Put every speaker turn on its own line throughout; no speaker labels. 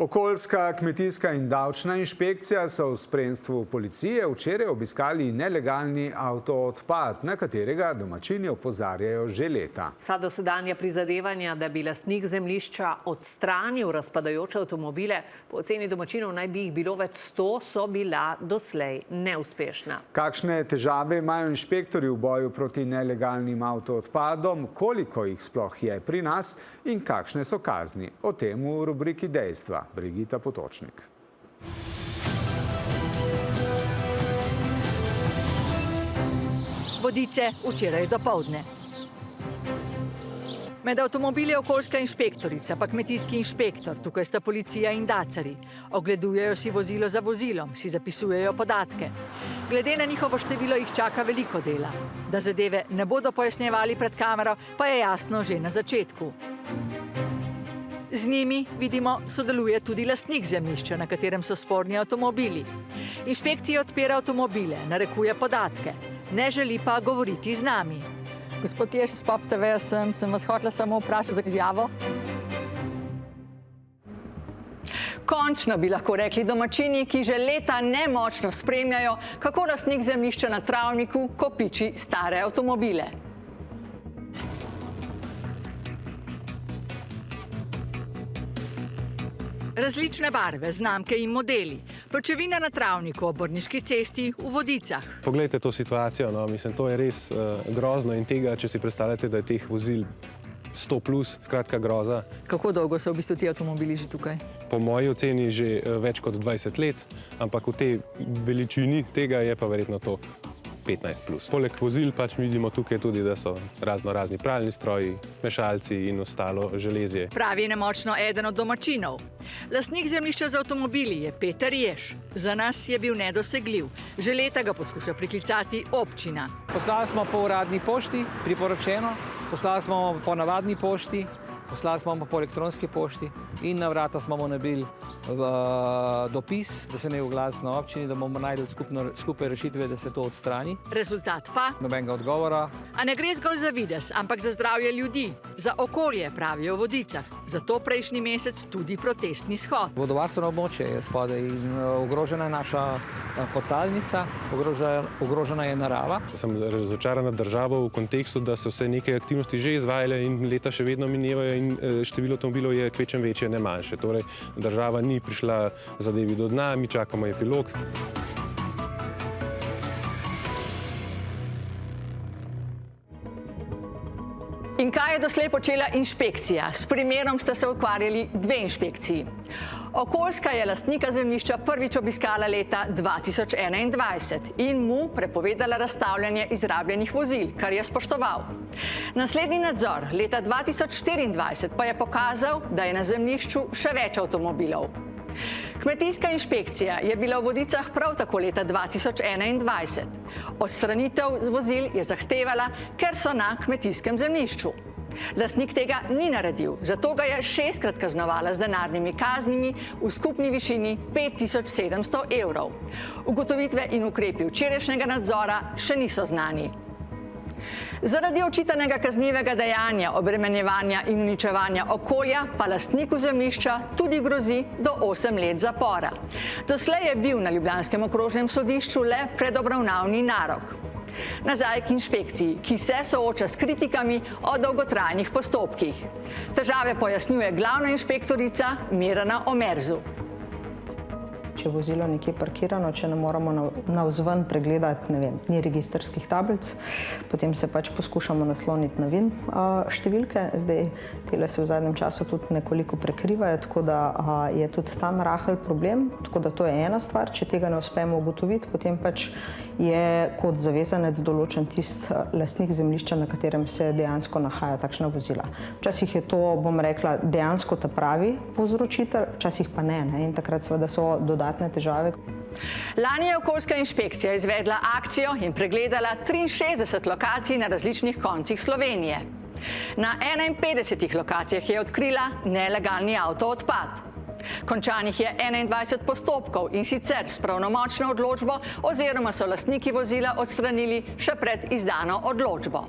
Okoljska, kmetijska in davčna inšpekcija so v spremstvu policije včeraj obiskali nelegalni avtoodpad, na katerega domačini opozarjajo že leta.
Vsa dosedanja prizadevanja, da bi lastnik zemljišča odstranil razpadajoče avtomobile, po oceni domačinov naj bi jih bilo več 100, so bila doslej neuspešna.
Kakšne težave imajo inšpektorji v boju proti nelegalnim avtoodpadom, koliko jih sploh je pri nas in kakšne so kazni? O tem v rubriki Dejstva. Brigita Potočnik.
Vodice včeraj dopoldne. Med avtomobili je okoljska inšpektorica, pa kmetijski inšpektor, tukaj sta policija in dacarji. Ogledujejo si vozilo za vozilom, si zapisujejo podatke. Glede na njihovo število jih čaka veliko dela. Da zadeve ne bodo pojasnjevali pred kamero, pa je jasno že na začetku. Z njimi, vidimo, sodeluje tudi lastnik zemljišča, na katerem so sporni avtomobili. Inšpekcija odpira avtomobile, narekuje podatke, ne želi pa govoriti z nami.
Gospod Jež, s Pop TV sem vas hotela samo vprašati za izjavo.
Končno bi lahko rekli domačini, ki že leta nemočno spremljajo, kako lastnik zemljišča na travniku kopiči stare avtomobile. Različne barve, znamke in modeli. Pločevina na travniku ob Brniški cesti v Vodicah.
Poglejte to situacijo, no, mislim, to je res grozno in tega, če si predstavljate, da je teh vozil 100 plus, skratka groza.
Kako dolgo so v bistvu ti avtomobili že tukaj?
Po moji oceni že več kot 20 let, ampak v tej veličini tega je pa verjetno to 15 plus. Poleg vozil pač vidimo tukaj tudi, da so razni pralni stroji, mešalci in ostalo železje.
Pravi nemočno eden od domačinov. Lastnik zemljišča z avtomobili je Peter Jež. Za nas je bil nedosegljiv. Že leta ga poskuša priklicati občina.
Poslali smo po uradni pošti, priporočeno, poslali smo po navadni pošti, poslali smo po elektronski pošti in na vrata smo mu nabili dopis, da se ne oglasi na občini, da bomo najdeli skupaj rešitve, da se to odstrani.
Rezultat pa?
Nobenega odgovora.
A ne gre zgolj za videz, ampak za zdravje ljudi, za okolje, pravijo v Vodicah. Zato prejšnji mesec tudi protestni shod.
Vodovarstveno območje je spodaj in ogrožena je naša podtalnica, ogrožena je narava.
Sem razočaran nad državo v kontekstu, da so se neke aktivnosti že izvajale in leta še vedno minevajo in število avtomobilov je kvečem večje, ne manjše. Torej, država ni prišla zadevi do dna, mi čakamo epilog.
In kaj je doslej počela inšpekcija? S primerom sta se ukvarjali dve inšpekciji. Okoljska je lastnika zemljišča prvič obiskala leta 2021 in mu prepovedala razstavljanje izrabljenih vozil, kar je spoštoval. Naslednji nadzor leta 2024 pa je pokazal, da je na zemljišču še več avtomobilov. Kmetijska inšpekcija je bila v Vodicah prav tako leta 2021. Odstranitev vozil je zahtevala, ker so na kmetijskem zemljišču. Lastnik tega ni naredil, zato ga je 6-krat kaznovala z denarnimi kaznimi v skupni višini 5700 evrov. Ugotovitve in ukrepi včerajšnjega nadzora še niso znani. Zaradi očitanega kaznivega dejanja obremenjevanja in uničevanja okolja pa lastniku zemljišča tudi grozi do 8 let zapora. Doslej je bil na ljubljanskem okrožnem sodišču le predobravnavni narok. Nazaj k inšpekciji, ki se sooča s kritikami o dolgotrajnih postopkih. Težave pojasnjuje glavna inšpektorica Mirana Omerzu.
Če je vozilo nekje parkirano, če ne moramo navzven pregledati, ne vem, ni registrskih tablic, potem se pač poskušamo nasloniti na VIN številke. Zdaj, tele se v zadnjem času tudi nekoliko prekrivajo, tako da je tudi tam rahel problem. Tako da to je ena stvar. Če tega ne uspemo ugotoviti, potem pač je kot zavezanec določen tisti lastnik zemljišča, na katerem se dejansko nahaja takšna vozila. Včasih je to, bom rekla, dejansko ta pravi povzročitelj, včasih pa ne. In takrat seveda so dodatne težave.
Lani je okoljska inšpekcija izvedla akcijo in pregledala 63 lokacij na različnih koncih Slovenije. Na 51 lokacijah je odkrila nelegalni avtoodpad. Končanih je 21 postopkov in sicer s pravnomočno odločbo oziroma so lastniki vozila odstranili še pred izdano odločbo.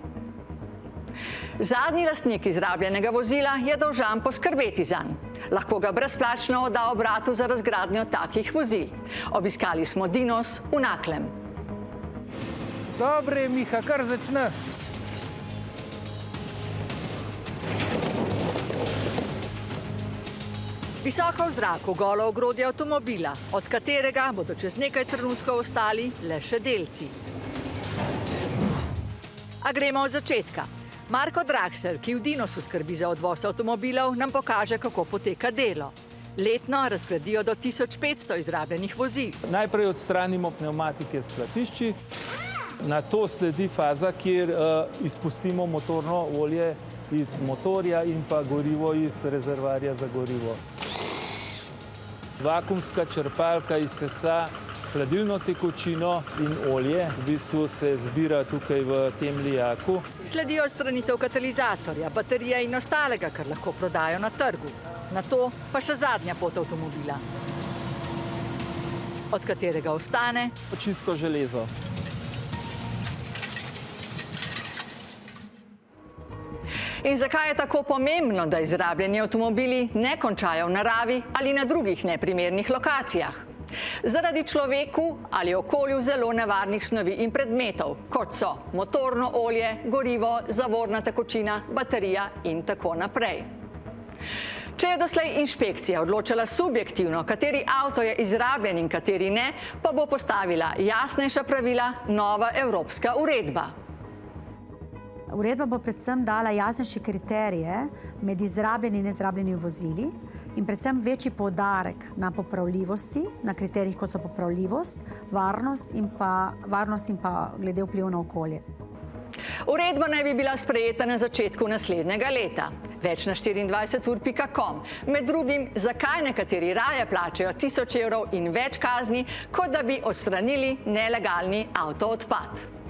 Zadnji lastnik izrabljenega vozila je dolžan poskrbeti zanj. Lahko ga brezplačno odda obratu za razgradnjo takih vozil. Obiskali smo Dinos v Naklem.
Dobre, Miha, kar začne.
Visoko v zraku golo ogrodje avtomobila, od katerega bodo čez nekaj trenutkov ostali le še delci. A gremo od začetka. Marko Draxler, ki v Dinosu skrbi za odvoz avtomobilov, nam pokaže, kako poteka delo. Letno razgradijo do 1500 izrabljenih vozil.
Najprej odstranimo pnevmatike s platišči, na to sledi faza, kjer izpustimo motorno olje iz motorja in pa gorivo iz rezervoarja za gorivo. Vakuumska črpalka izsesa hladilno tekočino in olje, v bistvu se zbira tukaj v tem lijaku.
Sledijo odstranitev katalizatorja, baterije in ostalega, kar lahko prodajo na trgu. Nato pa še zadnja pot avtomobila, od katerega ostane
Čisto železo.
In zakaj je tako pomembno, da izrabljeni avtomobili ne končajo v naravi ali na drugih neprimernih lokacijah? Zaradi človeku ali okolju zelo nevarnih snovi in predmetov, kot so motorno olje, gorivo, zavorna tekočina, baterija in tako naprej. Če je doslej inšpekcija odločala subjektivno, kateri avto je izrabljen in kateri ne, pa bo postavila jasnejša pravila nova evropska uredba.
Uredba bo predvsem dala jasnejše kriterije med izrabljenimi in neizrabljenimi vozili in predvsem večji poudarek na popravljivosti, na kriterijih, kot so popravljivost, varnost in pa glede vpliv na okolje.
Uredba naj bi bila sprejeta na začetku naslednjega leta. Več na 24ur.com. Med drugim, zakaj nekateri raje plačajo 1000 evrov in več kazni, kot da bi odstranili nelegalni avtoodpad.